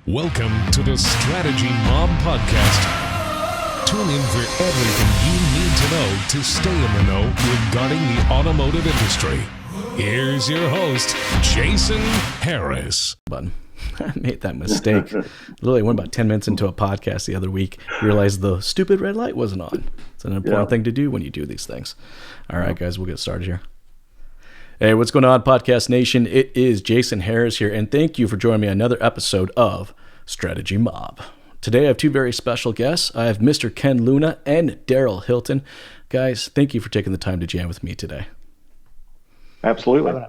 Welcome to the Strategy Mob Podcast. Tune in for everything you need to know to stay in the know regarding the automotive industry. Here's your host, Jason Harris. Button. I made that mistake. Literally went about 10 minutes into a podcast the other week, realized the stupid red light wasn't on. It's an important thing to do when you do these things. All right, guys, we'll get started here. Hey, what's going on, Podcast Nation? It is Jason Harris here, and thank you for joining me on another episode of Strategy Mob. Today, I have two very special guests. I have Mr. Ken Luna and Darryl Hilton. Guys, thank you for taking the time to jam with me today. Absolutely.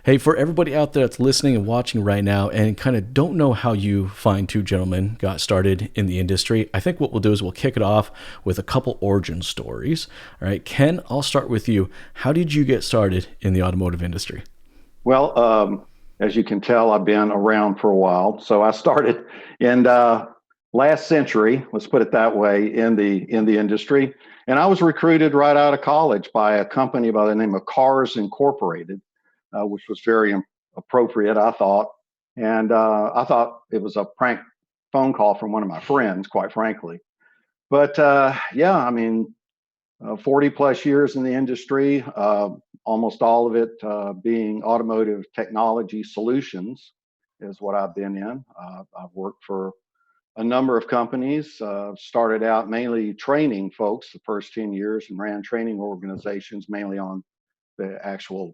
Hey, for everybody out there that's listening and watching right now and kind of don't know how you fine two gentlemen got started in the industry, I think what we'll do is we'll kick it off with a couple origin stories. All right, Ken, I'll start with you. How did you get started in the automotive industry? Well, as you can tell, I've been around for a while. So I started in last century, let's put it that way, in the industry. And I was recruited right out of college by a company by the name of Cars Incorporated. Which was very appropriate, I thought. And I thought it was a prank phone call from one of my friends, quite frankly. But 40 plus years in the industry, almost all of it being automotive technology solutions is what I've been in. I've worked for a number of companies, started out mainly training folks the first 10 years and ran training organizations mainly on the actual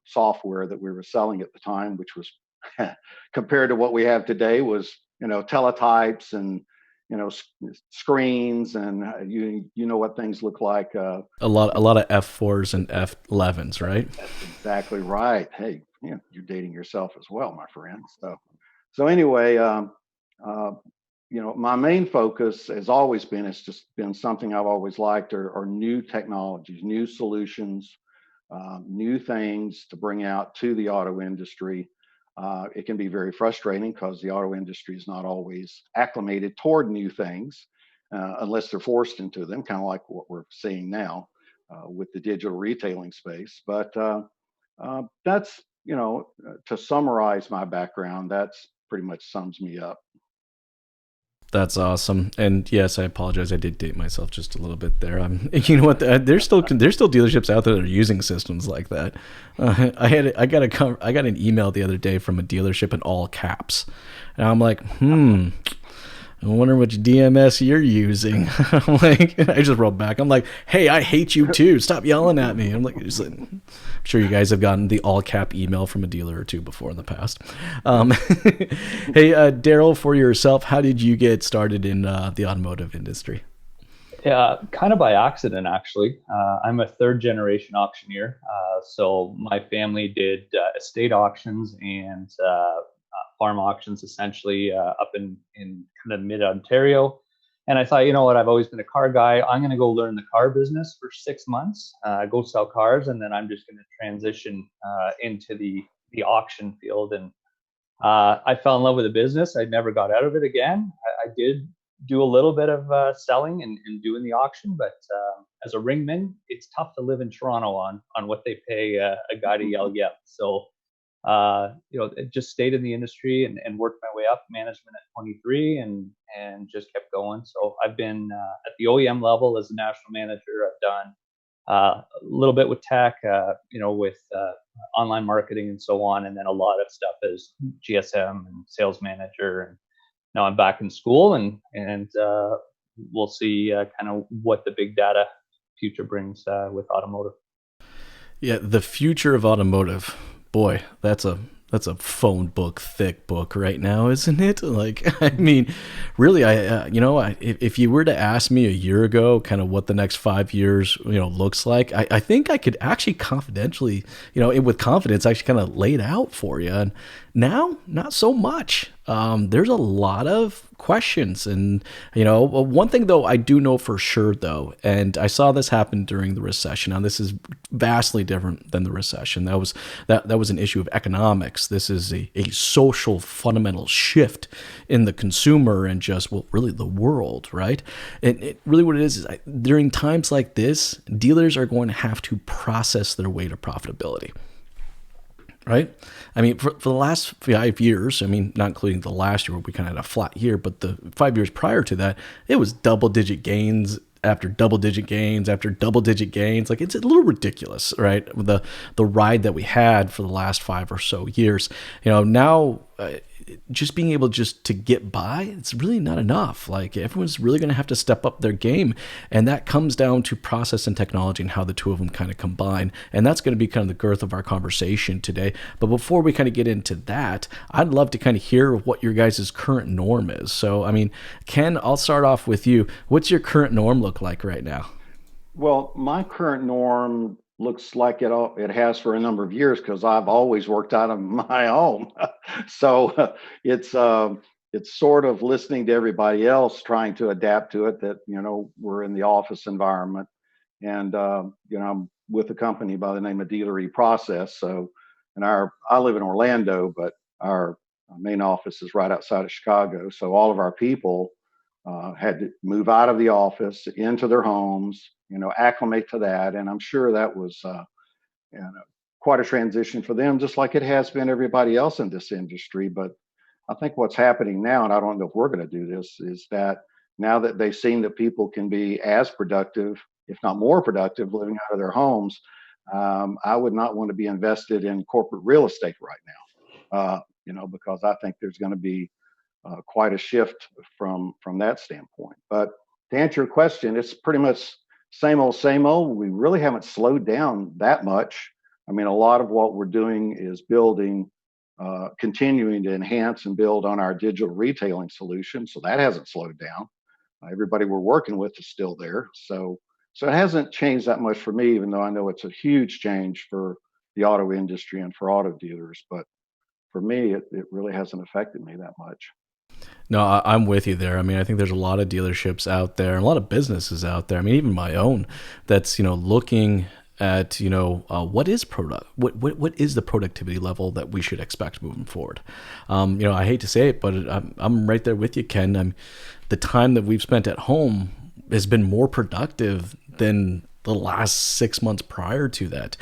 software that we were selling at the time, which was compared to what we have today was, teletypes and, screens and you know what things look like. A lot of F4s and F11s, right? That's exactly right. Hey, you're dating yourself as well, my friend. So anyway, my main focus has always been, it's just been something I've always liked are new technologies, new solutions, new things to bring out to the auto industry. It can be very frustrating because the auto industry is not always acclimated toward new things unless they're forced into them, kind of like what we're seeing now with the digital retailing space. But that's, to summarize my background, that's pretty much sums me up. That's awesome. And yes, I apologize. I did date myself just a little bit there. You know what? There's still dealerships out there that are using systems like that. I got an email the other day from a dealership in all caps, and I'm like, I wonder which DMS you're using. I just wrote back. I'm like, hey, I hate you too. Stop yelling at me. I'm sure you guys have gotten the all cap email from a dealer or two before in the past. Hey, Darryl, for yourself, how did you get started in the automotive industry? Yeah, kind of by accident, actually. I'm a third generation auctioneer. So my family did estate auctions and farm auctions essentially up in kind of mid-Ontario. And I thought, you know what, I've always been a car guy. I'm going to go learn the car business for 6 months, go sell cars, and then I'm just going to transition into the auction field. And I fell in love with the business. I never got out of it again. I did do a little bit of selling and doing the auction, but as a ringman, it's tough to live in Toronto on what they pay a guy to yell. So just stayed in the industry and worked my way up management at 23 and just kept going. So I've been at the OEM level as a national manager. I've done a little bit with tech, with online marketing and so on. And then a lot of stuff as GSM and sales manager. And now I'm back in school and we'll see kind of what the big data future brings with automotive. Yeah, the future of automotive. Boy, that's a phone book thick book right now, isn't it? Really, if you were to ask me a year ago, kind of what the next 5 years, looks like, I think I could actually confidentially, with confidence, actually kind of lay it out for you. And now, not so much. There's a lot of questions. And, one thing though, I do know for sure though, and I saw this happen during the recession. Now this is vastly different than the recession. That was an issue of economics. This is a social fundamental shift in the consumer and just, really the world, right? And it really what it is during times like this, dealers are going to have to process their way to profitability. right? I mean, for the last 5 years, I mean, not including the last year where we kind of had a flat year, but the 5 years prior to that, it was double-digit gains after double-digit gains after double-digit gains. Like, it's a little ridiculous, right? The ride that we had for the last 5 or so years. Now just being able just to get by, it's really not enough. Like, everyone's really going to have to step up their game. And that comes down to process and technology and how the two of them kind of combine. And that's going to be kind of the girth of our conversation today. But before we kind of get into that, I'd love to kind of hear what your guys' current norm is. So, I mean, Ken, I'll start off with you. What's your current norm look like right now? Well, my current norm looks like it has for a number of years because I've always worked out of my home. So it's sort of listening to everybody else, trying to adapt to it. That we're in the office environment, and I'm with a company by the name of Dealer E-Process. So, I live in Orlando, but our main office is right outside of Chicago. So all of our people had to move out of the office into their homes, acclimate to that. And I'm sure that was quite a transition for them, just like it has been everybody else in this industry. But I think what's happening now, and I don't know if we're going to do this, is that now that they've seen that people can be as productive, if not more productive, living out of their homes, I would not want to be invested in corporate real estate right now, because I think there's going to be quite a shift from that standpoint. But to answer your question, it's pretty much same old, same old. We really haven't slowed down that much. I mean, a lot of what we're doing is building, continuing to enhance and build on our digital retailing solution. So that hasn't slowed down. Everybody we're working with is still there. So it hasn't changed that much for me, even though I know it's a huge change for the auto industry and for auto dealers. But for me, it really hasn't affected me that much. No, I'm with you there. I mean, I think there's a lot of dealerships out there, and a lot of businesses out there. I mean, even my own, that's looking at what is what is the productivity level that we should expect moving forward. I hate to say it, but I'm right there with you, Ken. The time that we've spent at home has been more productive than the last 6 months prior to that.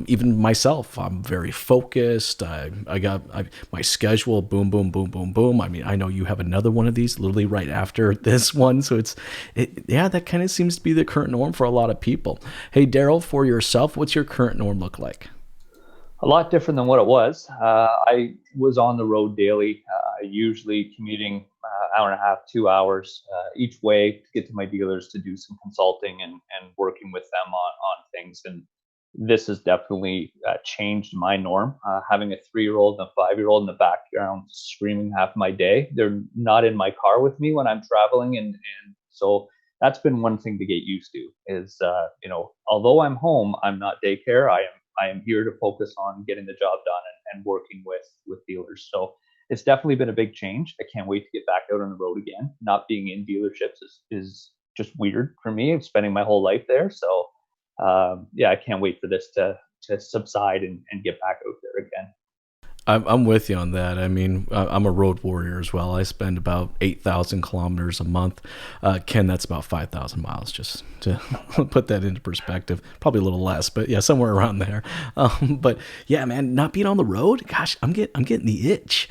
Even myself, I'm very focused. I got my schedule, boom, boom, boom, boom, boom. I mean, I know you have another one of these literally right after this one. So that kind of seems to be the current norm for a lot of people. Hey, Darryl, for yourself, what's your current norm look like? A lot different than what it was. I was on the road daily, usually commuting hour and a half, 2 hours each way to get to my dealers to do some consulting and working with them on things. And this has definitely changed my norm. Having a 3-year-old and a 5-year-old in the background screaming half my day. They're not in my car with me when I'm traveling. And so that's been one thing to get used to is, although I'm home, I'm not daycare. I am here to focus on getting the job done and working with dealers. So it's definitely been a big change. I can't wait to get back out on the road again. Not being in dealerships is just weird for me. I'm spending my whole life there. So I can't wait for this to subside and get back out there again. I'm with you on that. I mean, I'm a road warrior as well. I spend about 8,000 kilometers a month. Ken, that's about 5,000 miles, just to put that into perspective. Probably a little less, but yeah, somewhere around there. But yeah, man, not being on the road, gosh, I'm getting the itch,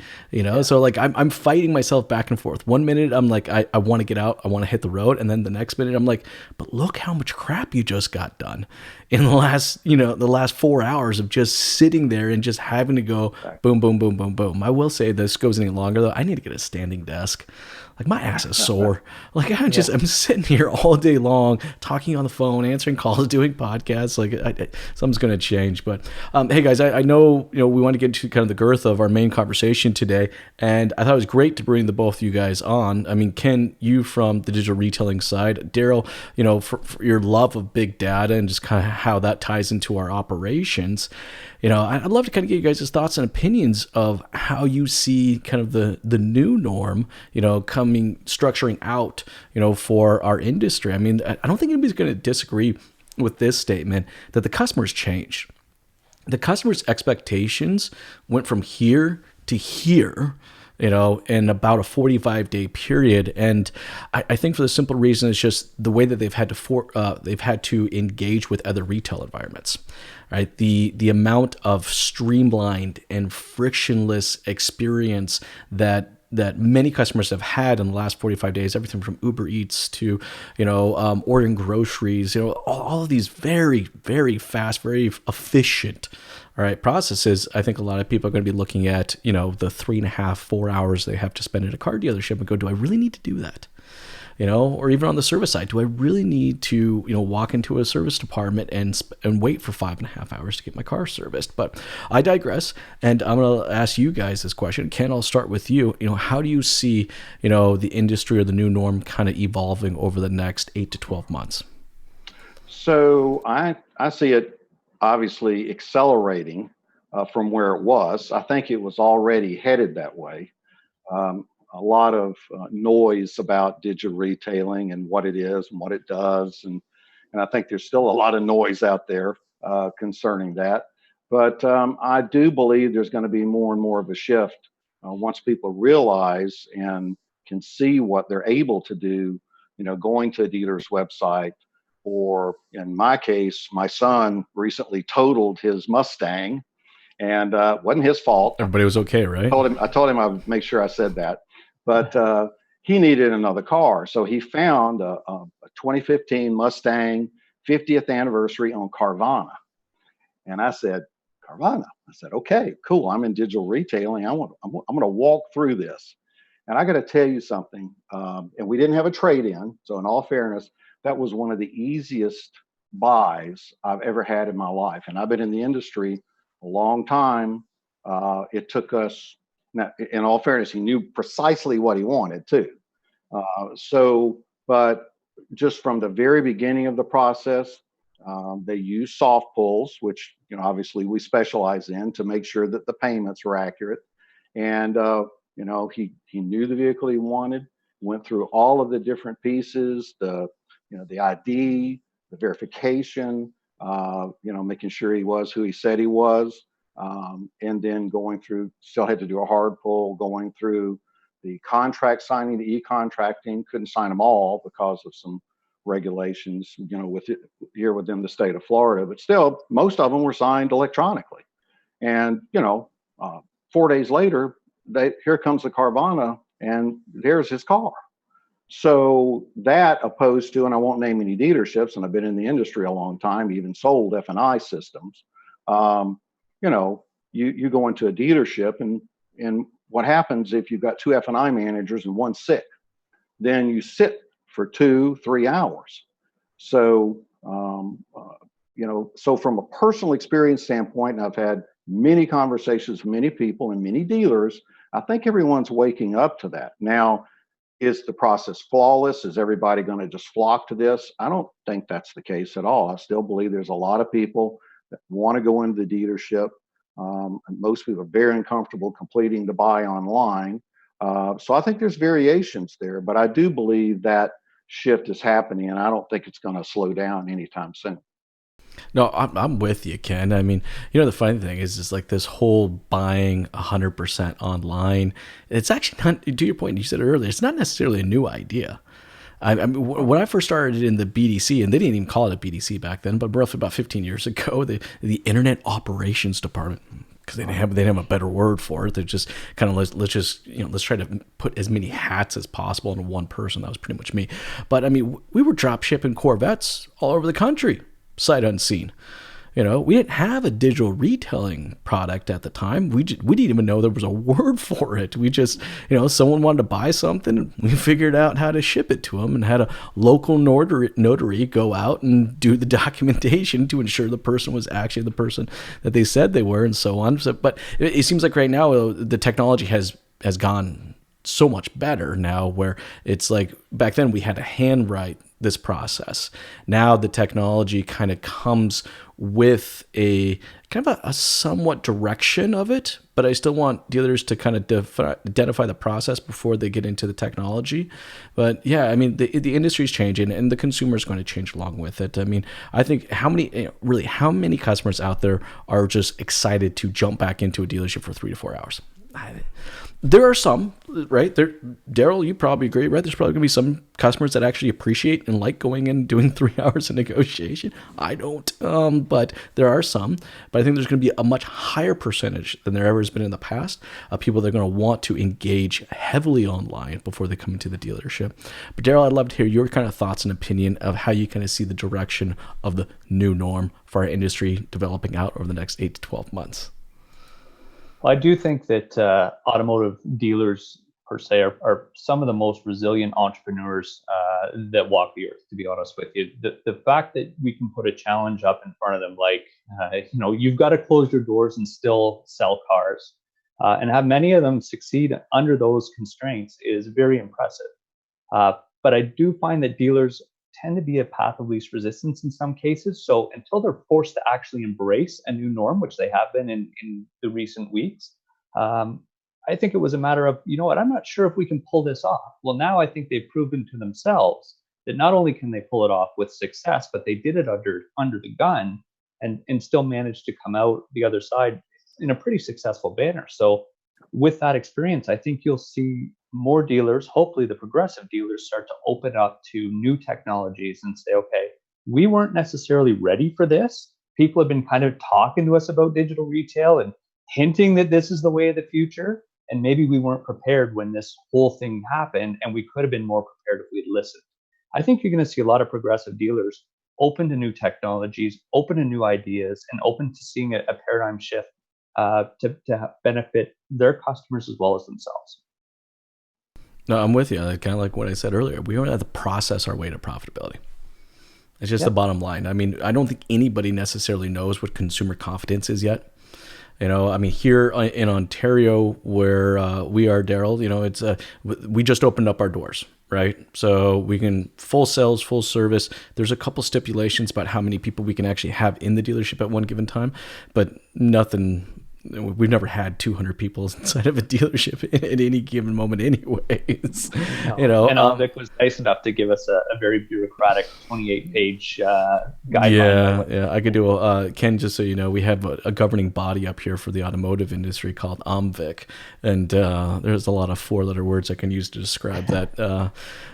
So like I'm fighting myself back and forth. 1 minute I'm like, I want to get out, I want to hit the road, and then the next minute I'm like, but look how much crap you just got done in the last 4 hours of just sitting there and just having to go boom, boom, boom, boom, boom. I will say this goes any longer though. I need to get a standing desk. Like my ass is sore. Like I'm sitting here all day long, talking on the phone, answering calls, doing podcasts. Like something's going to change. But hey guys, I know we want to get to kind of the girth of our main conversation today, and I thought it was great to bring the both of you guys on. I mean, Ken, you from the digital retailing side, Darryl, for your love of big data and just kind of how that ties into our operations. I'd love to kind of get you guys' thoughts and opinions of how you see kind of the new norm, structuring out, for our industry. I mean, I don't think anybody's going to disagree with this statement that the customer's changed. The customer's expectations went from here to here, in about a 45-day period. And I think for the simple reason it's just the way that they've had to engage with other retail environments. Right, the amount of streamlined and frictionless experience that many customers have had in the last 45 days, everything from Uber Eats to, ordering groceries, all of these very, very fast, very efficient, all right, processes. I think a lot of people are going to be looking at, the 3.5, 4 hours they have to spend at a car dealership and go, do I really need to do that? Or even on the service side, do I really need to, walk into a service department and wait for 5.5 hours to get my car serviced? But I digress, and I'm going to ask you guys this question. Ken, I'll start with you. How do you see, the industry or the new norm kind of evolving over the next 8 to 12 months? So I see it obviously accelerating from where it was. I think it was already headed that way. A lot of noise about digital retailing and what it is and what it does. And I think there's still a lot of noise out there concerning that. But I do believe there's going to be more and more of a shift once people realize and can see what they're able to do, going to a dealer's website. Or in my case, my son recently totaled his Mustang, and wasn't his fault. Everybody was okay, right? I told him I would make sure I said that. But he needed another car. So he found a 2015 Mustang 50th anniversary on Carvana. And I said, Carvana? I said, okay, cool. I'm in digital retailing. I'm going to walk through this. And I got to tell you something. And we didn't have a trade-in. So in all fairness, that was one of the easiest buys I've ever had in my life. And I've been in the industry a long time. It took us, now, in all fairness, he knew precisely what he wanted too. But just from the very beginning of the process, they use soft pulls, which obviously we specialize in, to make sure that the payments were accurate. And he knew the vehicle he wanted, went through all of the different pieces, the ID, the verification, making sure he was who he said he was. And then still had to do a hard pull, going through the contract signing, the e-contracting, couldn't sign them all because of some regulations, here within the state of Florida, but still most of them were signed electronically. And, 4 days later, here comes the Carvana and there's his car. So that opposed to, and I won't name any dealerships, and I've been in the industry a long time, even sold F&I systems. You go into a dealership and what happens if you've got two F&I managers and one's sick? Then you sit for 2-3 hours. So, so from a personal experience standpoint, and I've had many conversations with many people and many dealers, I think everyone's waking up to that. Now, is the process flawless? Is everybody going to just flock to this? I don't think that's the case at all. I still believe there's a lot of people that want to go into the dealership. And most people are very uncomfortable completing the buy online. So I think there's variations there, but I do believe that shift is happening, and I don't think it's going to slow down anytime soon. No, I'm with you, Ken. I mean, the funny thing is like this whole buying 100% online. It's actually not, to your point, you said earlier, it's not necessarily a new idea. I mean, when I first started in the BDC, and they didn't even call it a BDC back then, but roughly about 15 years ago, the Internet Operations Department, because they didn't have a better word for it. They just kind of let's try to put as many hats as possible into one person. That was pretty much me. But I mean, we were drop shipping Corvettes all over the country, sight unseen. We didn't have a digital retailing product at the time. We didn't even know there was a word for it. We just, someone wanted to buy something, we figured out how to ship it to them and had a local notary go out and do the documentation to ensure the person was actually the person that they said they were, and so on. So, but it seems like right now the technology has gone so much better now, where it's like back then we had to handwrite this process. Now the technology kind of comes with a kind of a somewhat direction of it, but I still want dealers to kind of identify the process before they get into the technology. But yeah, I mean, the industry is changing and the consumer is going to change along with it. I mean, I think how many customers out there are just excited to jump back into a dealership for 3 to 4 hours? There are some, right? Darryl, you probably agree, right? There's probably going to be some customers that actually appreciate and like going in and doing 3 hours of negotiation. I don't, but there are some. But I think there's going to be a much higher percentage than there ever has been in the past of people that are going to want to engage heavily online before they come into the dealership. But Darryl, I'd love to hear your kind of thoughts and opinion of how you kind of see the direction of the new norm for our industry developing out over the next 8 to 12 months. Well, I do think that automotive dealers per se are some of the most resilient entrepreneurs that walk the earth, to be honest with you. The fact that we can put a challenge up in front of them, like, you've got to close your doors and still sell cars, and have many of them succeed under those constraints is very impressive. But I do find that dealers tend to be a path of least resistance in some cases. So until they're forced to actually embrace a new norm, which they have been in the recent weeks, I think it was a matter of, I'm not sure if we can pull this off. Well, now I think they've proven to themselves that not only can they pull it off with success, but they did it under the gun and still managed to come out the other side in a pretty successful manner. So with that experience, I think you'll see more dealers, hopefully the progressive dealers, start to open up to new technologies and say, okay, we weren't necessarily ready for this. People have been kind of talking to us about digital retail and hinting that this is the way of the future. And maybe we weren't prepared when this whole thing happened, and we could have been more prepared if we'd listened. I think you're going to see a lot of progressive dealers open to new technologies, open to new ideas, and open to seeing a paradigm shift to benefit their customers as well as themselves. No, I'm with you. Kind of like what I said earlier. We don't have to process our way to profitability. It's just the bottom line. I mean, I don't think anybody necessarily knows what consumer confidence is yet. Here in Ontario, where we are, Darryl, it's we just opened up our doors, right? So we can full sales, full service. There's a couple stipulations about how many people we can actually have in the dealership at one given time, but nothing. We've never had 200 people inside of a dealership at any given moment anyways. No. And Vic was nice enough to give us a very bureaucratic 28-page guideline. Yeah. I could do Ken, just so you know, we have a governing body up here for the automotive industry called OMVIC, and there's a lot of 4-letter words I can use to describe that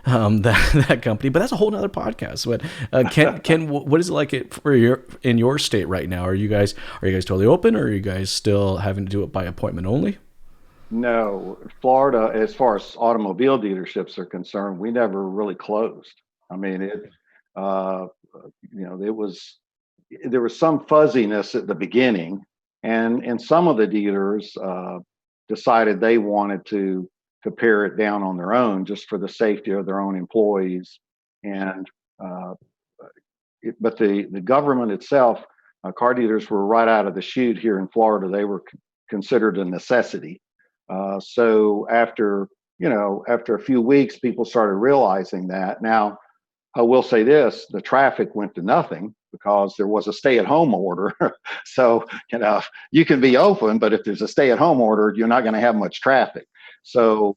that company, but that's a whole nother podcast. But Ken, what is it like in your state right now? Are you guys totally open, or are you guys still having to do it by appointment only? No, Florida, as far as automobile dealerships are concerned, we never really closed. I mean, there was some fuzziness at the beginning, and some of the dealers decided they wanted to pare it down on their own just for the safety of their own employees. But the government itself, car dealers were right out of the chute here in Florida. They were considered a necessity. So after a few weeks, people started realizing that. Now, I will say this: the traffic went to nothing because there was a stay-at-home order. So you can be open, but if there's a stay-at-home order, you're not going to have much traffic. So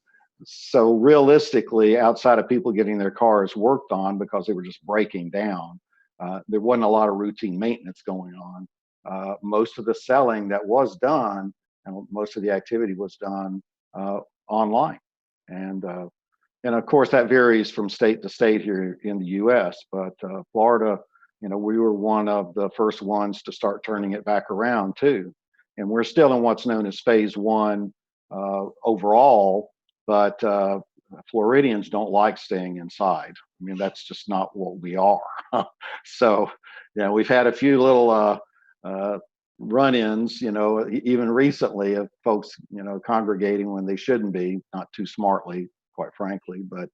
realistically, outside of people getting their cars worked on because they were just breaking down, there wasn't a lot of routine maintenance going on. Most of the selling that was done and most of the activity was done online. And of course, that varies from state to state here in the U.S. But Florida, we were one of the first ones to start turning it back around too. And we're still in what's known as phase 1 overall, but Floridians don't like staying inside. I mean, that's just not what we are. So, we've had a few little run-ins, even recently, of folks, congregating when they shouldn't be, not too smartly, quite frankly. But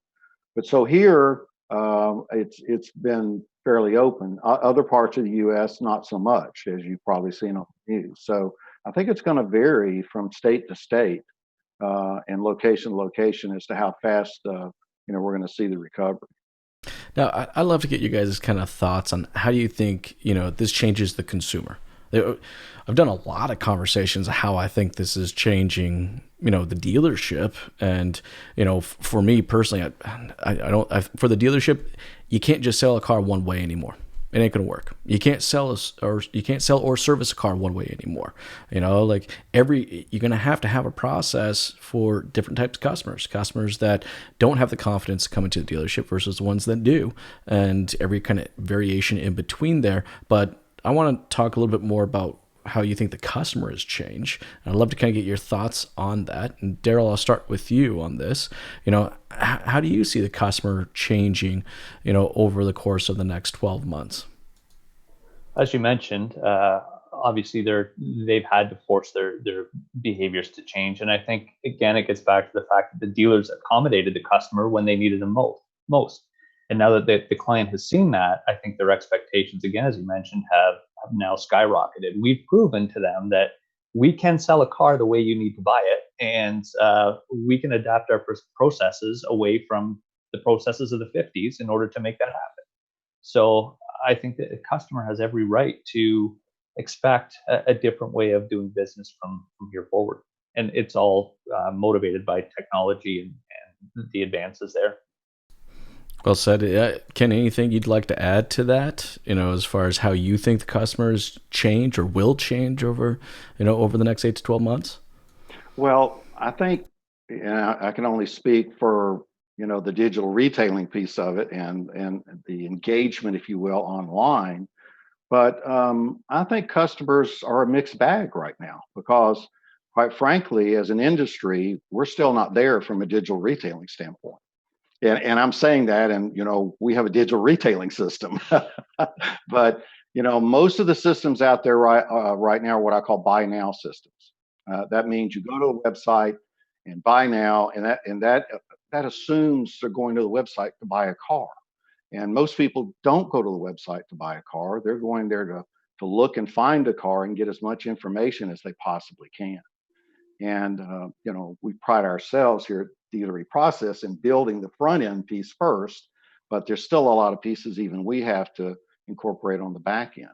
so here, it's been fairly open. Other parts of the U.S., not so much, as you've probably seen on the news. So I think it's going to vary from state to state and location to location as to how fast we're going to see the recovery. Now, I'd love to get you guys' kind of thoughts on how you think this changes the consumer. I've done a lot of conversations of how I think this is changing, the dealership. And, for me personally, I don't, for the dealership, you can't just sell a car one way anymore. It ain't gonna work. You can't sell or service a car one way anymore. Like you're gonna have to have a process for different types of customers that don't have the confidence to come into the dealership versus the ones that do, and every kind of variation in between there. But I want to talk a little bit more about how you think the customer has changed. And I'd love to kind of get your thoughts on that. And Darryl, I'll start with you on this. How do you see the customer changing, over the course of the next 12 months? As you mentioned, obviously they've had to force their behaviors to change. And I think, again, it gets back to the fact that the dealers accommodated the customer when they needed them most. And now that the client has seen that, I think their expectations, again, as you mentioned, have now skyrocketed. We've proven to them that we can sell a car the way you need to buy it, and we can adapt our processes away from the processes of the 50s in order to make that happen. So I think that the customer has every right to expect a different way of doing business from here forward. And it's all motivated by technology and the advances there. Well said. Ken, anything you'd like to add to that, as far as how you think the customers change or will change over the next 8 to 12 months? Well, I think, I can only speak for, the digital retailing piece of it and the engagement, if you will, online. But I think customers are a mixed bag right now because, quite frankly, as an industry, we're still not there from a digital retailing standpoint. And I'm saying that, and we have a digital retailing system, but most of the systems out there right now are what I call buy now systems. That means you go to a website and buy now, and that assumes they're going to the website to buy a car. And most people don't go to the website to buy a car; they're going there to look and find a car and get as much information as they possibly can. And we pride ourselves here at Dealery Process in building the front end piece first, but there's still a lot of pieces even we have to incorporate on the back end.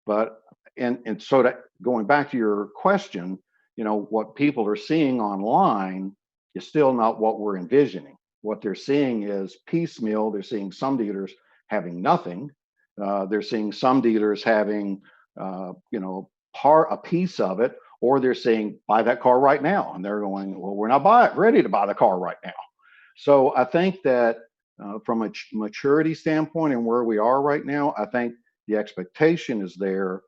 But and so that going back to your question, what people are seeing online is still not what we're envisioning. What they're seeing is piecemeal. They're seeing some dealers having nothing. They're seeing some dealers having a piece of it, or they're saying, buy that car right now. And they're going, well, we're not ready to buy the car right now. So I think that from a maturity standpoint and where we are right now, I think the expectation is there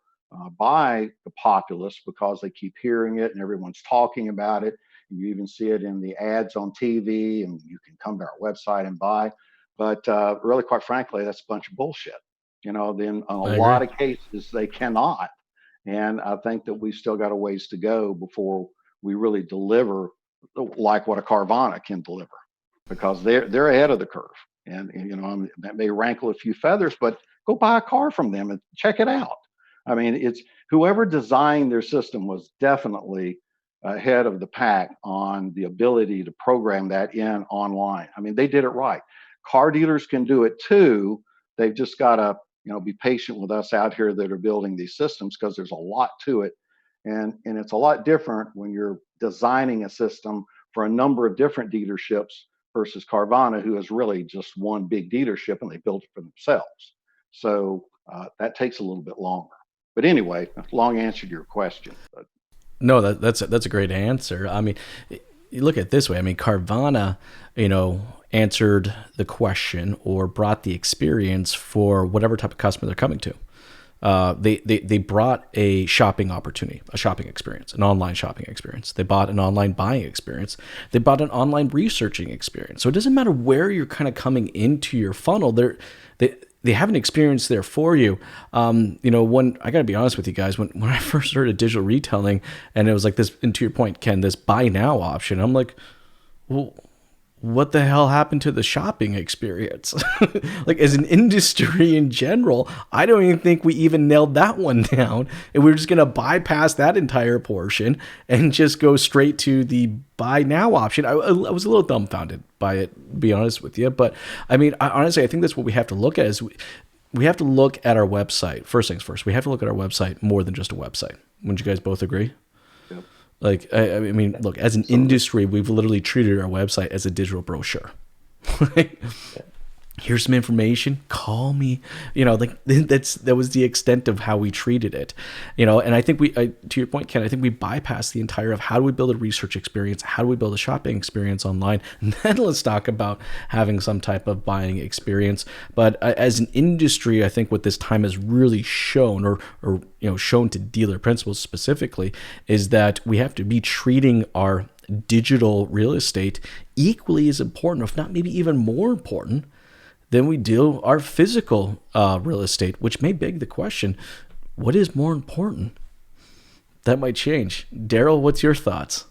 by the populace because they keep hearing it and everyone's talking about it. And you even see it in the ads on TV, and you can come to our website and buy. But really, quite frankly, that's a bunch of bullshit. Then in a lot of cases, they cannot. And I think that we've still got a ways to go before we really deliver like what a Carvana can deliver, because they're ahead of the curve. And that may rankle a few feathers, but go buy a car from them and check it out. I mean, it's whoever designed their system was definitely ahead of the pack on the ability to program that in online. I mean, they did it right. Car dealers can do it too. They've just got to be patient with us out here that are building these systems, because there's a lot to it. And it's a lot different when you're designing a system for a number of different dealerships versus Carvana, who is really just one big dealership and they built it for themselves. So that takes a little bit longer. But anyway, long answer to your question. But. No, that's a great answer. I mean, you look at it this way. I mean, Carvana, answered the question or brought the experience for whatever type of customer they're coming to. They brought a shopping opportunity, a shopping experience, an online shopping experience. They bought an online buying experience. They bought an online researching experience. So it doesn't matter where you're kind of coming into your funnel. They have an experience there for you. When I got to be honest with you guys, when I first started digital retailing, and it was like this, and to your point, Ken, this buy now option, I'm like, well, what the hell happened to the shopping experience? Like, as an industry in general, I don't even think we even nailed that one down. And we're just going to bypass that entire portion and just go straight to the buy now option. I was a little dumbfounded by it, to be honest with you. But I mean, honestly, I think that's what we have to look at is we have to look at our website. First things first, we have to look at our website more than just a website. Wouldn't you guys both agree? Like, I mean, look, as an industry, we've literally treated our website as a digital brochure. here's some information, call me, like that was the extent of how we treated it, and I think to your point, Ken, I think we bypassed the entire of how do we build a research experience, how do we build a shopping experience online, and then let's talk about having some type of buying experience. But as an industry, I think what this time has really shown, or shown to dealer principals specifically, is that we have to be treating our digital real estate equally as important, if not maybe even more important, than we do our physical real estate, which may beg the question, what is more important? That might change. Darryl, what's your thoughts?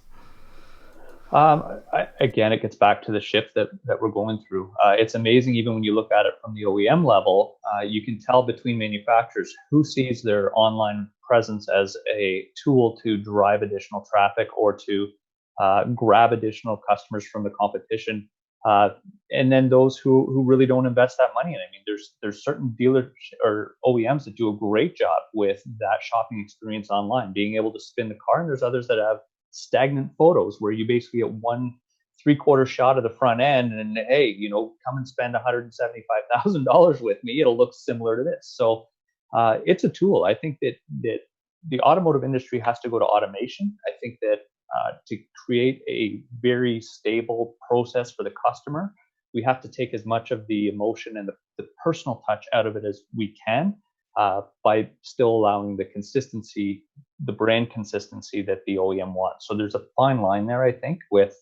Again, it gets back to the shift that we're going through. It's amazing, even when you look at it from the OEM level, you can tell between manufacturers who sees their online presence as a tool to drive additional traffic or to grab additional customers from the competition. And then those who really don't invest that money in. I mean, there's certain dealers or OEMs that do a great job with that shopping experience online, being able to spin the car. And there's others that have stagnant photos where you basically get 1/3 shot of the front end, and hey, come and spend $175,000 with me. It'll look similar to this. So it's a tool. I think that the automotive industry has to go to automation. I think that to create a very stable process for the customer, we have to take as much of the emotion and the personal touch out of it as we can, by still allowing the consistency, the brand consistency that the OEM wants. So there's a fine line there, I think, with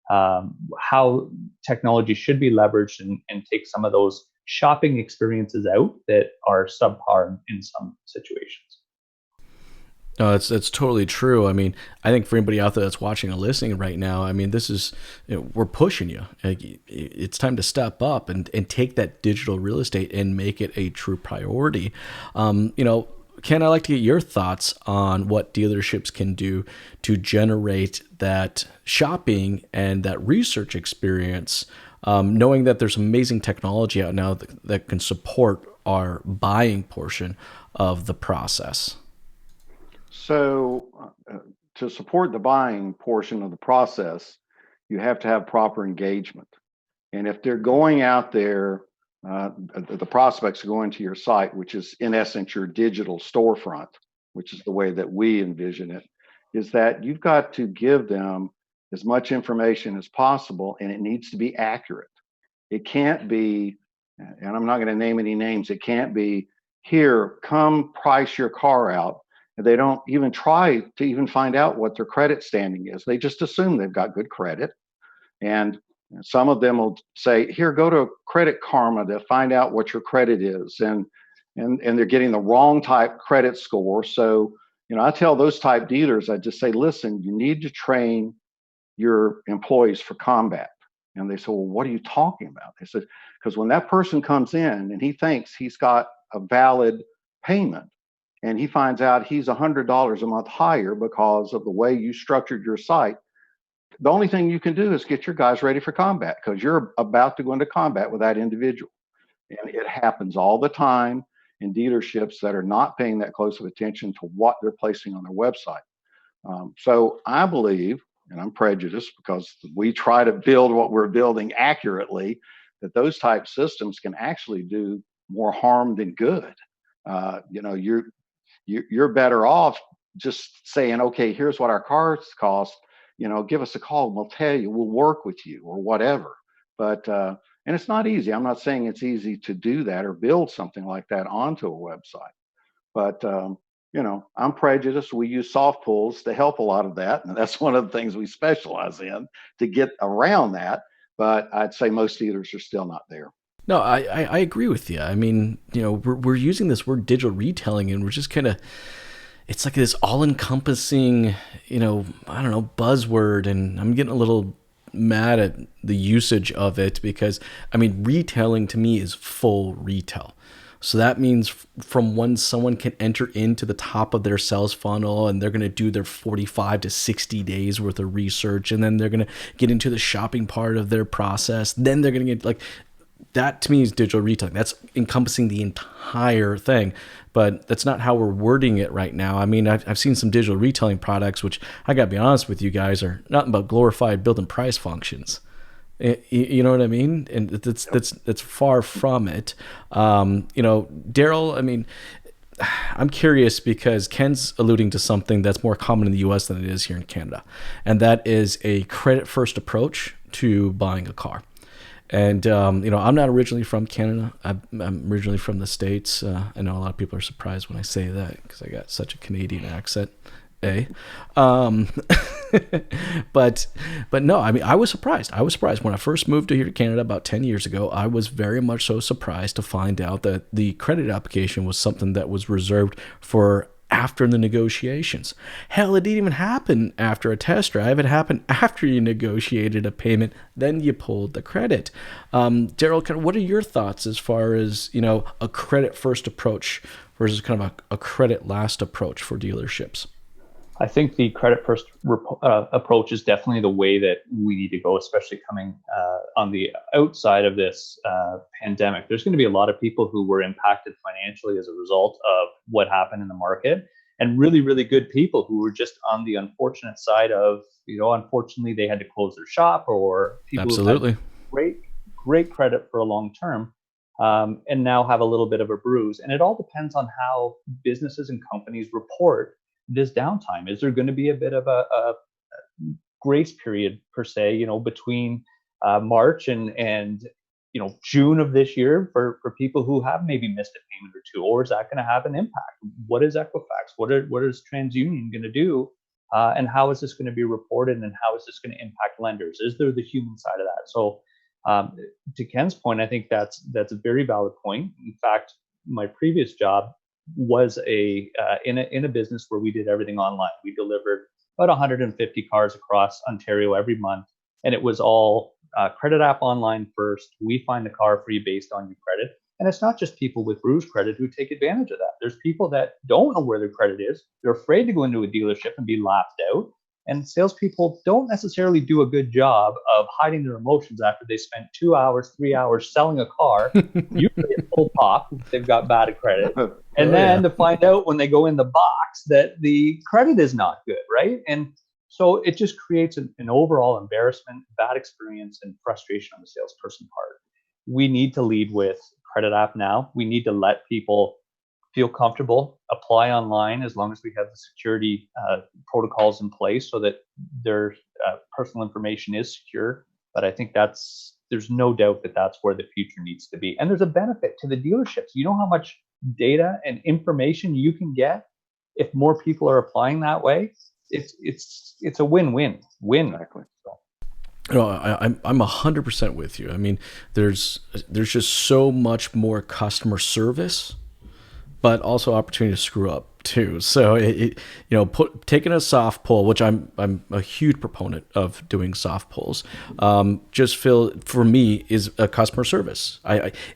how technology should be leveraged and take some of those shopping experiences out that are subpar in some situations. No, that's totally true. I mean, I think for anybody out there that's watching or listening right now, I mean, this is, we're pushing you. It's time to step up and take that digital real estate and make it a true priority. Ken, I'd like to get your thoughts on what dealerships can do to generate that shopping and that research experience, knowing that there's amazing technology out now that can support our buying portion of the process. So to support the buying portion of the process, you have to have proper engagement. And if they're going out there, the prospects are going to your site, which is in essence your digital storefront, which is the way that we envision it, is that you've got to give them as much information as possible, and it needs to be accurate. It can't be, and I'm not going to name any names, it can't be, here, come price your car out. They don't even try to even find out what their credit standing is. They just assume they've got good credit. And some of them will say, here, go to Credit Karma to find out what your credit is. And they're getting the wrong type credit score. So, I tell those type dealers, I just say, listen, you need to train your employees for combat. And they say, well, what are you talking about? They said, because when that person comes in and he thinks he's got a valid payment, and he finds out he's $100 a month higher because of the way you structured your site, the only thing you can do is get your guys ready for combat, because you're about to go into combat with that individual. And it happens all the time in dealerships that are not paying that close of attention to what they're placing on their website. So I believe, and I'm prejudiced because we try to build what we're building accurately, that those type systems can actually do more harm than good. You're better off just saying, okay, here's what our cars cost, give us a call and we'll tell you, we'll work with you or whatever. But, and it's not easy. I'm not saying it's easy to do that or build something like that onto a website. But, I'm prejudiced. We use soft pulls to help a lot of that. And that's one of the things we specialize in to get around that. But I'd say most dealers are still not there. No, I agree with you. I mean, we're using this word digital retailing, and we're just kind of, it's like this all-encompassing, buzzword, and I'm getting a little mad at the usage of it because, retailing to me is full retail. So that means from when someone can enter into the top of their sales funnel and they're going to do their 45 to 60 days worth of research, and then they're going to get into the shopping part of their process. Then they're going to get that to me is digital retailing. That's encompassing the entire thing, but that's not how we're wording it right now. I've seen some digital retailing products, which I got to be honest with you guys, are nothing but glorified build and price functions. You know what I mean? And that's far from it. Darryl, I mean, I'm curious because Ken's alluding to something that's more common in the US than it is here in Canada. And that is a credit first approach to buying a car. And, I'm not originally from Canada. I'm originally from the States. I know a lot of people are surprised when I say that because I got such a Canadian accent. But no, I mean, I was surprised. When I first moved here to Canada about 10 years ago. I was very much so surprised to find out that the credit application was something that was reserved for after the negotiations. Hell, it didn't even happen after a test drive. It happened after you negotiated a payment, then you pulled the credit. Darryl, what are your thoughts as far as, a credit first approach versus kind of a credit last approach for dealerships? I think the credit first approach is definitely the way that we need to go, especially coming on the outside of this pandemic. There's going to be a lot of people who were impacted financially as a result of what happened in the market, and really, really good people who were just on the unfortunate side of, unfortunately they had to close their shop, or people Absolutely. who had great credit for a long term. And now have a little bit of a bruise. And it all depends on how businesses and companies report this downtime. Is there going to be a bit of a grace period per se, between March and June of this year for people who have maybe missed a payment or two, or is that going to have an impact? What is Equifax? What is TransUnion going to do? And how is this going to be reported? And how is this going to impact lenders? Is there the human side of that? So to Ken's point, I think that's a very valid point. In fact, my previous job was in a business where we did everything online. We delivered about 150 cars across Ontario every month, and it was all credit app online first. We find the car for you based on your credit, and it's not just people with bruise credit who take advantage of that. There's people that don't know where their credit is. They're afraid to go into a dealership and be laughed out. And salespeople don't necessarily do a good job of hiding their emotions after they spent 2 hours, 3 hours selling a car, usually at full pop, if they've got bad credit. And then to find out when they go in the box that the credit is not good, right? And so it just creates an overall embarrassment, bad experience, and frustration on the salesperson part. We need to lead with credit app now. We need to let people feel comfortable, apply online as long as we have the security protocols in place so that their personal information is secure. But I think there's no doubt that that's where the future needs to be. And there's a benefit to the dealerships. You know how much data and information you can get if more people are applying that way? It's a win-win. Exactly. I'm 100% with you. I mean, there's just so much more customer service, but also opportunity to screw up too. So taking a soft pull, which I'm a huge proponent of doing soft pulls, just for me is a customer service.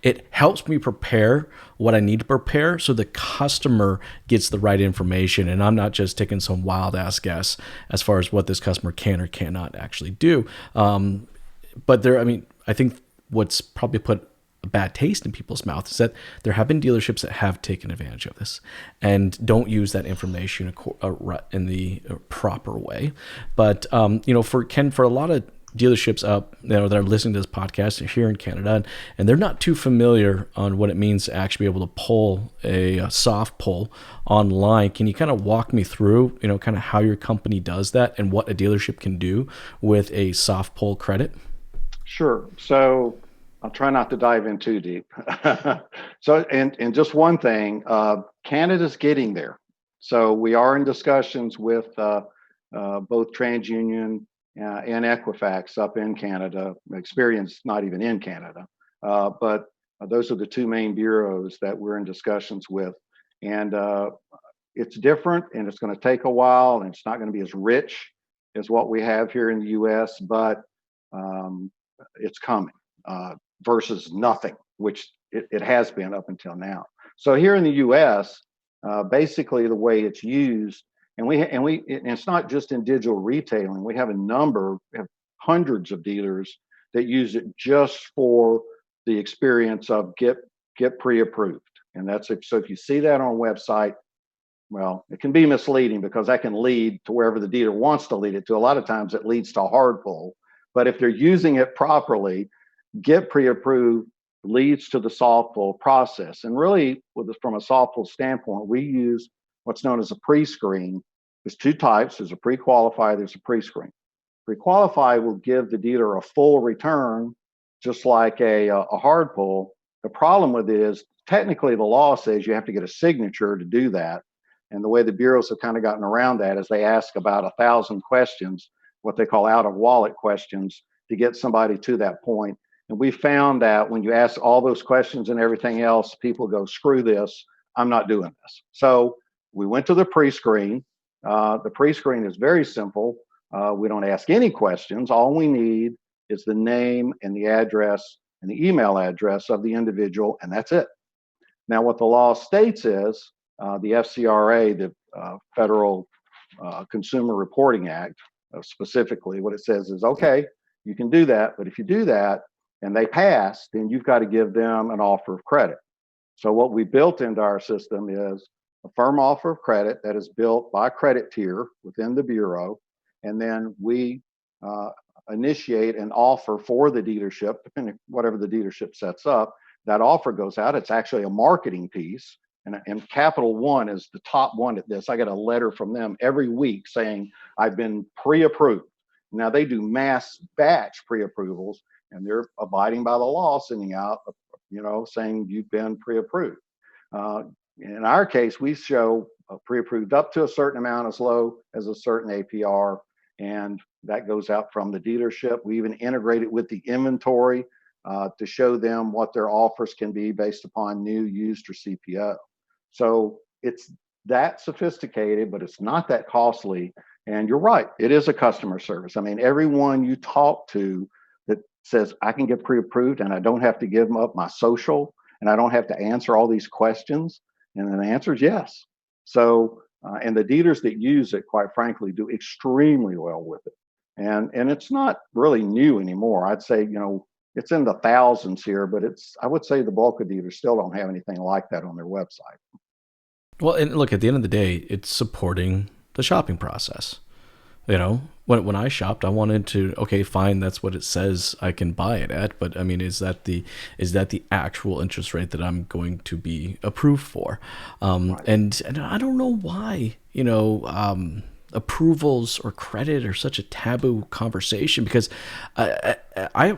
It helps me prepare what I need to prepare so the customer gets the right information, and I'm not just taking some wild ass guess as far as what this customer can or cannot actually do. But I think what's probably put a bad taste in people's mouths is that there have been dealerships that have taken advantage of this and don't use that information in the proper way. But for Ken, for a lot of dealerships that are listening to this podcast here in Canada, and they're not too familiar on what it means to actually be able to pull a soft pull online. Can you kind of walk me through, kind of how your company does that and what a dealership can do with a soft pull credit? Sure. So I'll try not to dive in too deep. So, and just one thing, Canada's getting there. So we are in discussions with both TransUnion and Equifax up in Canada. Experience not even in Canada, but those are the two main bureaus that we're in discussions with. And it's different, and it's going to take a while, and it's not going to be as rich as what we have here in the U.S., but it's coming. Versus nothing, which it has been up until now. So here in the U.S., basically the way it's used, and it's not just in digital retailing. We have hundreds of dealers that use it just for the experience of get pre-approved, and that's it. So if you see that on a website, well, it can be misleading because that can lead to wherever the dealer wants to lead it to. A lot of times it leads to a hard pull. But if they're using it properly, get pre-approved leads to the soft pull process. And really, from a soft pull standpoint, we use what's known as a pre-screen. There's two types. There's a pre-qualify, there's a pre-screen. Pre-qualify will give the dealer a full return, just like a hard pull. The problem with it is technically the law says you have to get a signature to do that. And the way the bureaus have kind of gotten around that is they ask about 1,000 questions, what they call out of wallet questions, to get somebody to that point. And we found that when you ask all those questions and everything else, people go, screw this, I'm not doing this. So we went to the pre-screen. The pre-screen is very simple. We don't ask any questions. All we need is the name and the address and the email address of the individual, and that's it. Now, what the law states is the FCRA, the Federal Consumer Reporting Act, specifically, what it says is, okay, you can do that, but if you do that and they pass, then you've got to give them an offer of credit. So what we built into our system is a firm offer of credit that is built by credit tier within the bureau, and then we initiate an offer for the dealership, depending whatever the dealership sets up. That offer goes out. It's actually a marketing piece, and Capital One is the top one at this. I get a letter from them every week saying I've been pre-approved. Now they do mass batch pre-approvals, and they're abiding by the law, sending out, saying you've been pre-approved. In our case, we show pre-approved up to a certain amount, as low as a certain APR, and that goes out from the dealership. We even integrate it with the inventory to show them what their offers can be based upon new, used, or CPO. So it's that sophisticated, but it's not that costly. And you're right, it is a customer service. I mean, everyone you talk to that says, I can get pre-approved and I don't have to give them up my social and I don't have to answer all these questions. And then the answer is yes. So, and the dealers that use it, quite frankly, do extremely well with it. And it's not really new anymore. I'd say, it's in the thousands here, but I would say the bulk of dealers still don't have anything like that on their website. Well, and look, at the end of the day, it's supporting the shopping process. When I shopped, I wanted to, okay, fine, that's what it says I can buy it at, but I mean, is that the actual interest rate that I'm going to be approved for? Right. And I don't know why, approvals or credit are such a taboo conversation, because I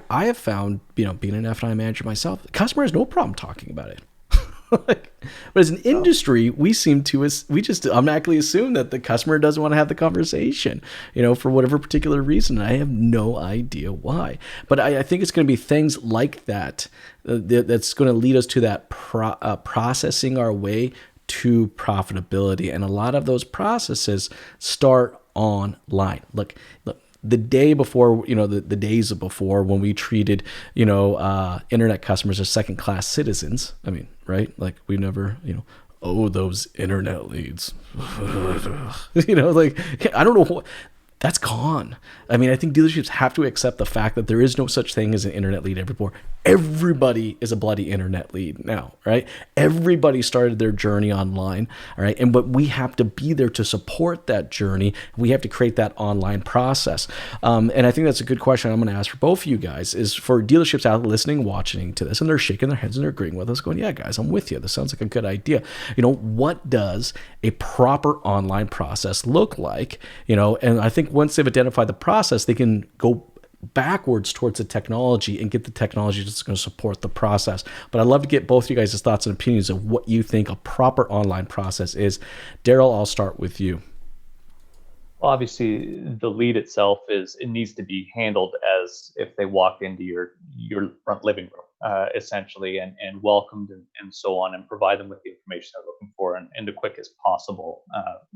have found, being an F&I manager myself, the customer has no problem talking about it. But as an industry, we just automatically assume that the customer doesn't want to have the conversation, for whatever particular reason. I have no idea why. But I think it's going to be things like that that's going to lead us to that processing our way to profitability. And a lot of those processes start online. Look, the day before, the days before, when we treated, internet customers as second-class citizens. I mean, right? Like, we never, those internet leads. I don't know what. That's gone. I mean, I think dealerships have to accept the fact that there is no such thing as an internet lead everywhere. Everybody is a bloody internet lead now, right? Everybody started their journey online, all right? But we have to be there to support that journey. We have to create that online process. And I think that's a good question I'm going to ask for both of you guys, is for dealerships out listening, watching to this, and they're shaking their heads and they're agreeing with us, going, yeah, guys, I'm with you. This sounds like a good idea. What does a proper online process look like? And I think once they've identified the process, they can go backwards towards the technology and get the technology that's going to support the process. But I'd love to get both of you guys' thoughts and opinions of what you think a proper online process is. Darryl, I'll start with you. Well, obviously, the lead itself it needs to be handled as if they walked into your front living room, essentially, and welcomed and so on, and provide them with the information they're looking for in the quickest possible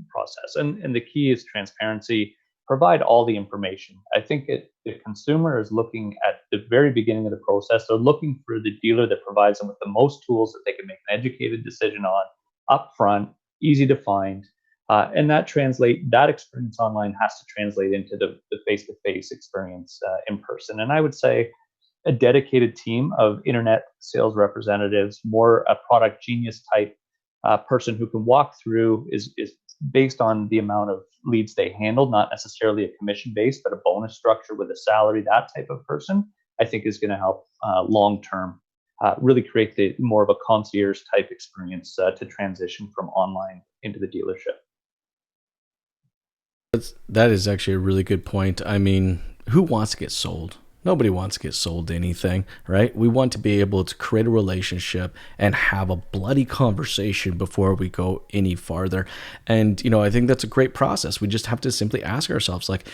process. And the key is transparency. Provide all the information. I think the consumer is looking at the very beginning of the process. They're looking for the dealer that provides them with the most tools that they can make an educated decision on upfront, easy to find. And that experience online has to translate into the face-to-face experience in person. And I would say a dedicated team of internet sales representatives, more a product genius type person who can walk through, is based on the amount of leads they handle, not necessarily a commission based, but a bonus structure with a salary, that type of person, I think is going to help long term really create the more of a concierge type experience to transition from online into the dealership. That is actually a really good point. I mean, who wants to get sold? Nobody wants to get sold anything, right? We want to be able to create a relationship and have a bloody conversation before we go any farther. And, I think that's a great process. We just have to simply ask ourselves, like,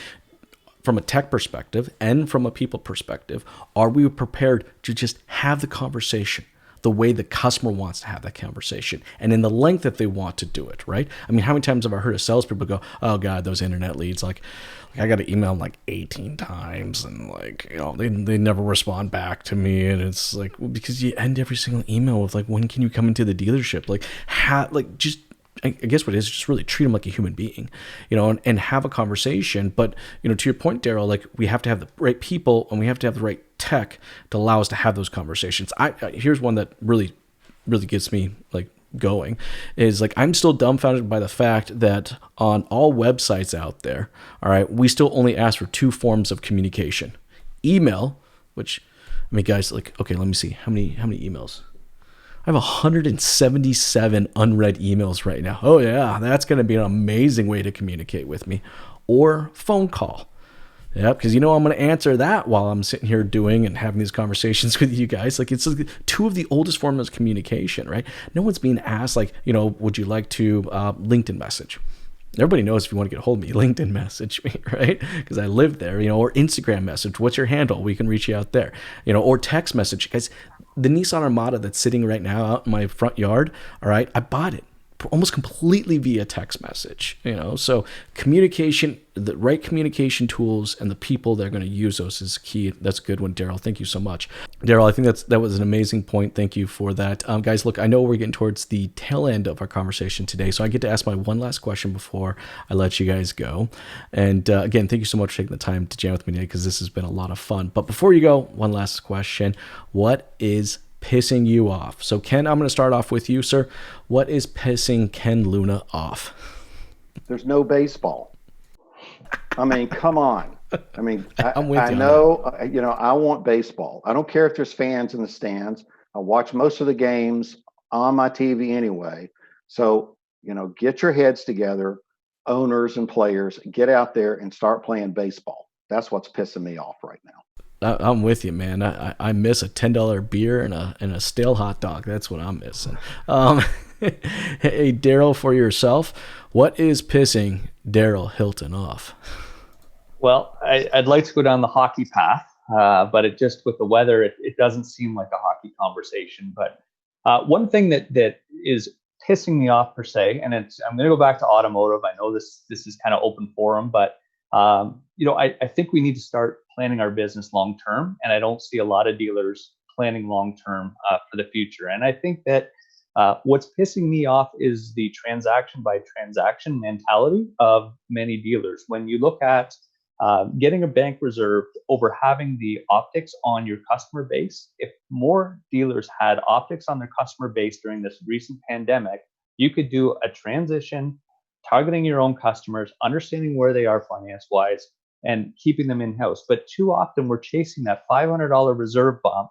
from a tech perspective and from a people perspective, are we prepared to just have the conversation the way the customer wants to have that conversation and in the length that they want to do it, right? I mean, how many times have I heard of salespeople go, oh God, those internet leads, like I got to email them like 18 times and they never respond back to me. And it's like, well, because you end every single email with like, when can you come into the dealership? Just I guess what it is, just really treat them like a human being, and have a conversation. But, to your point, Darryl, like we have to have the right people and we have to have the right tech to allow us to have those conversations. Here's one that really, really gets me like going is like, I'm still dumbfounded by the fact that on all websites out there, all right, we still only ask for 2 forms of communication. Email, which, I mean, guys, like, okay, let me see how many emails. I have 177 unread emails right now. Oh yeah, that's going to be an amazing way to communicate with me. Or phone call. Yeah, because I'm going to answer that while I'm sitting here doing and having these conversations with you guys. Like it's like 2 of the oldest forms of communication, right? No one's being asked like, would you like to LinkedIn message? Everybody knows if you want to get a hold of me, LinkedIn message me, right? Because I live there, or Instagram message. What's your handle? We can reach you out there, or text message. Guys, the Nissan Armada that's sitting right now out in my front yard, all right, I bought it almost completely via text message, so communication, the right communication tools and the people that are going to use those is key. That's a good one, Darryl. Thank you so much. Darryl, I think that was an amazing point. Thank you for that. Guys, look, I know we're getting towards the tail end of our conversation today, so I get to ask my one last question before I let you guys go. And again, thank you so much for taking the time to jam with me today because this has been a lot of fun. But before you go, one last question. What is pissing you off? So Ken, I'm going to start off with you, sir. What is pissing Ken Luna off? There's no baseball. I mean, come on. I mean, I'm with I you know, I want baseball. I don't care if there's fans in the stands. I watch most of the games on my TV anyway. So, get your heads together, owners and players, get out there and start playing baseball. That's what's pissing me off right now. I'm with you, man. I miss a $10 beer and a stale hot dog. That's what I'm missing. Hey, Darryl, for yourself, what is pissing Darryl Hilton off? Well, I'd like to go down the hockey path, but it just with the weather, it doesn't seem like a hockey conversation. But one thing that is pissing me off per se, and I'm going to go back to automotive. I know this is kind of open forum, but I think we need to start planning our business long term, and I don't see a lot of dealers planning long term for the future. And I think that what's pissing me off is the transaction by transaction mentality of many dealers. When you look at getting a bank reserved over having the optics on your customer base, if more dealers had optics on their customer base during this recent pandemic, you could do a transition targeting your own customers, understanding where they are finance-wise, and keeping them in-house. But too often we're chasing that $500 reserve bump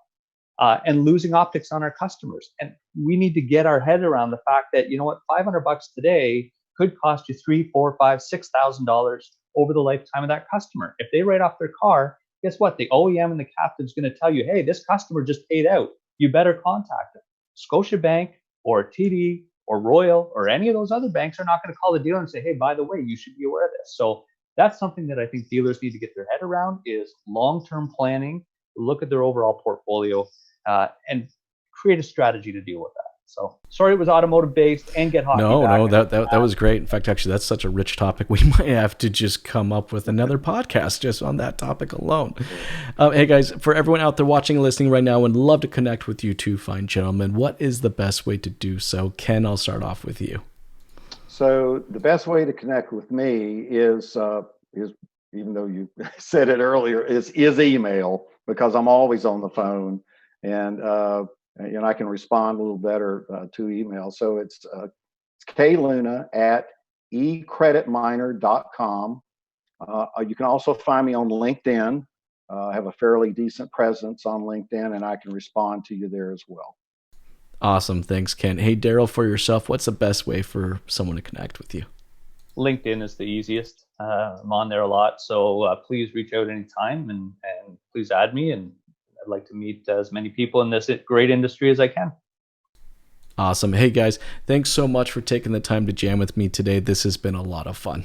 and losing optics on our customers. And we need to get our head around the fact that, $500 today could cost you $3,000, $4,000, $5,000, $6,000 over the lifetime of that customer. If they write off their car, guess what? The OEM and the captain's going to tell you, hey, this customer just paid out. You better contact them. Scotiabank or TD or Royal or any of those other banks are not going to call the dealer and say, hey, by the way, you should be aware of this. So that's something that I think dealers need to get their head around is long-term planning, look at their overall portfolio, and create a strategy to deal with that. So sorry it was automotive based and get hockey back. That was great. In fact, actually, that's such a rich topic. We might have to just come up with another podcast just on that topic alone. Hey guys, for everyone out there watching and listening right now, would love to connect with you two fine gentlemen. What is the best way to do so? Ken, I'll start off with you. So the best way to connect with me is even though you said it earlier, is email, because I'm always on the phone, and I can respond a little better to email. So it's kluna at ecreditminer.com. You can also find me on LinkedIn. I have a fairly decent presence on LinkedIn, and I can respond to you there as well. Awesome. Thanks, Ken. Hey, Darryl, for yourself, what's the best way for someone to connect with you? LinkedIn is the easiest. I'm on there a lot, so please reach out anytime and please add me. And I'd like to meet as many people in this great industry as I can. Awesome. Hey, guys, thanks so much for taking the time to jam with me today. This has been a lot of fun.